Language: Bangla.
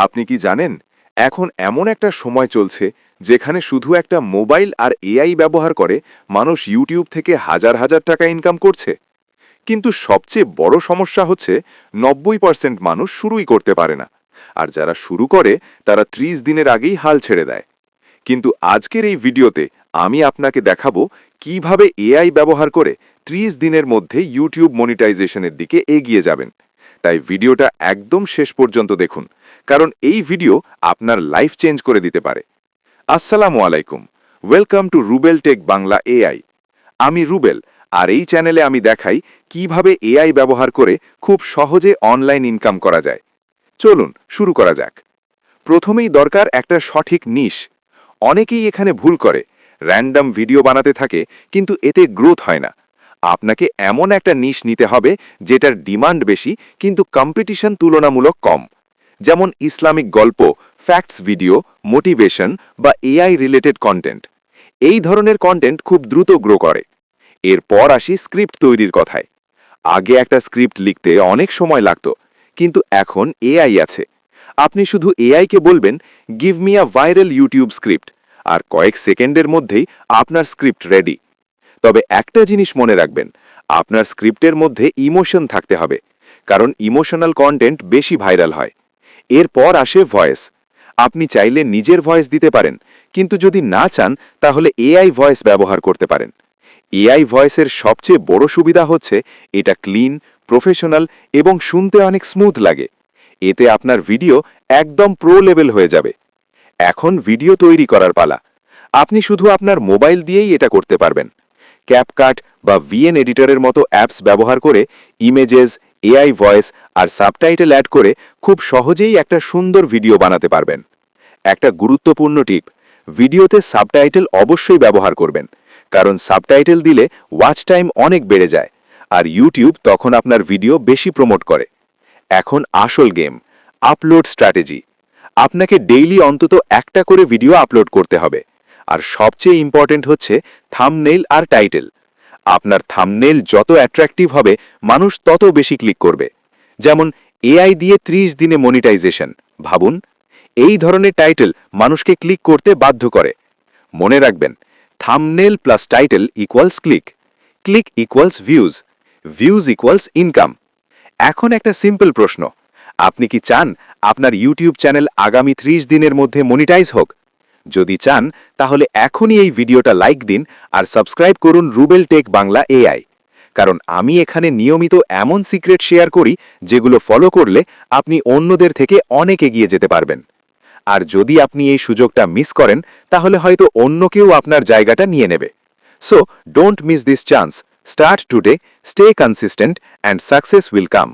আপনি কি জানেন এখন এমন একটা সময় চলছে যেখানে শুধু একটা মোবাইল আর এআই ব্যবহার করে মানুষ ইউটিউব থেকে হাজার হাজার টাকা ইনকাম করছে। কিন্তু সবচেয়ে বড় সমস্যা হচ্ছে 90% মানুষ শুরুই করতে পারে না। আর যারা শুরু করে তারা 30 দিনের আগেই হাল ছেড়ে দেয়। কিন্তু আজকের এই ভিডিওতে আমি আপনাকে দেখাবো কিভাবে এআই ব্যবহার করে 30 দিনের মধ্যে ইউটিউব মনিটাইজেশনের দিকে এগিয়ে যাবেন। তাই ভিডিওটা একদম শেষ পর্যন্ত দেখুন, কারণ এই ভিডিও আপনার লাইফ চেঞ্জ করে দিতে পারে। আসসালামু আলাইকুম, welcome to Rubel tech Bangla AI. আমি রুবেল, আর এই চ্যানেলে আমি দেখাই কিভাবে এআই ব্যবহার করে খুব সহজে অনলাইন ইনকাম করা যায়। চলুন শুরু করা যাক। প্রথমেই দরকার একটা সঠিক নিশ। অনেকেই এখানে ভুল করে, র্যান্ডম ভিডিও বানাতে থাকে, কিন্তু এতে গ্রোথ হয় না। আপনাকে এমন একটা নিশ নিতে হবে যেটার ডিমান্ড বেশি কিন্তু কম্পিটিশন তুলনামূলক কম। যেমন ইসলামিক গল্প, ফ্যাক্টস ভিডিও, মোটিভেশন বা এআই রিলেটেড কন্টেন্ট। এই ধরনের কন্টেন্ট খুব দ্রুত গ্রো করে। এরপর আসি স্ক্রিপ্ট তৈরির কথায়। আগে একটা স্ক্রিপ্ট লিখতে অনেক সময় লাগতো, কিন্তু এখন এআই আছে। আপনি শুধু এআইকে বলবেন, give me a viral YouTube script, আর কয়েক সেকেন্ডের মধ্যেই আপনার স্ক্রিপ্ট রেডি। তবে একটা জিনিস মনে রাখবেন, আপনার স্ক্রিপ্টের মধ্যে ইমোশন থাকতে হবে, কারণ ইমোশনাল কন্টেন্ট বেশি ভাইরাল হয়। এরপর আসে ভয়েস। আপনি চাইলে নিজের ভয়েস দিতে পারেন, কিন্তু যদি না চান তাহলে এআই ভয়েস ব্যবহার করতে পারেন। এআই ভয়েসের সবচেয়ে বড় সুবিধা হচ্ছে এটা ক্লিন, প্রফেশনাল এবং শুনতে অনেক স্মুথ লাগে। এতে আপনার ভিডিও একদম প্রো লেভেল হয়ে যাবে। এখন ভিডিও তৈরি করার পালা। আপনি শুধু আপনার মোবাইল দিয়েই এটা করতে পারবেন। ক্যাপকাট বা ভিএন এডিটরের মতো অ্যাপস ব্যবহার করে ইমেজেস, এআই ভয়েস আর সাবটাইটেল অ্যাড করে খুব সহজেই একটা সুন্দর ভিডিও বানাতে পারবেন। একটা গুরুত্বপূর্ণ টিপ, ভিডিওতে সাবটাইটেল অবশ্যই ব্যবহার করবেন, কারণ সাবটাইটেল দিলে ওয়াচ টাইম অনেক বেড়ে যায়, আর ইউটিউব তখন আপনার ভিডিও বেশি প্রমোট করে। এখন আসল গেম, আপলোড স্ট্র্যাটেজি। আপনাকে ডেইলি অন্তত একটা করে ভিডিও আপলোড করতে হবে। আর সবচেয়ে ইম্পর্টেন্ট হচ্ছে থাম্বনেইল আর টাইটেল। আপনার থাম্বনেইল যত অ্যাট্রাকটিভ হবে, মানুষ তত বেশি ক্লিক করবে। যেমন এআই দিয়ে 30 দিনে মনিটাইজেশন, ভাবুন। এই ধরনের টাইটেল মানুষকে ক্লিক করতে বাধ্য করে। মনে রাখবেন, thumbnail plus title equals click, click equals views, views equals income. এখন একটা সিম্পল প্রশ্ন, আপনি কি চান আপনার ইউটিউব চ্যানেল আগামী 30 দিনের মধ্যে মনিটাইজ হোক? যদি চান তাহলে এখনই এই ভিডিওটা লাইক দিন আর সাবস্ক্রাইব করুন রুবেল টেক বাংলা এআই, কারণ আমি এখানে নিয়মিত এমন সিক্রেট শেয়ার করি যেগুলো ফলো করলে আপনি অন্যদের থেকে অনেক এগিয়ে যেতে পারবেন। আর যদি আপনি এই সুযোগটা মিস করেন তাহলে হয়তো অন্য কেউ আপনার জায়গাটা নিয়ে নেবে। So don't miss this chance. Start today, stay consistent, and success will come.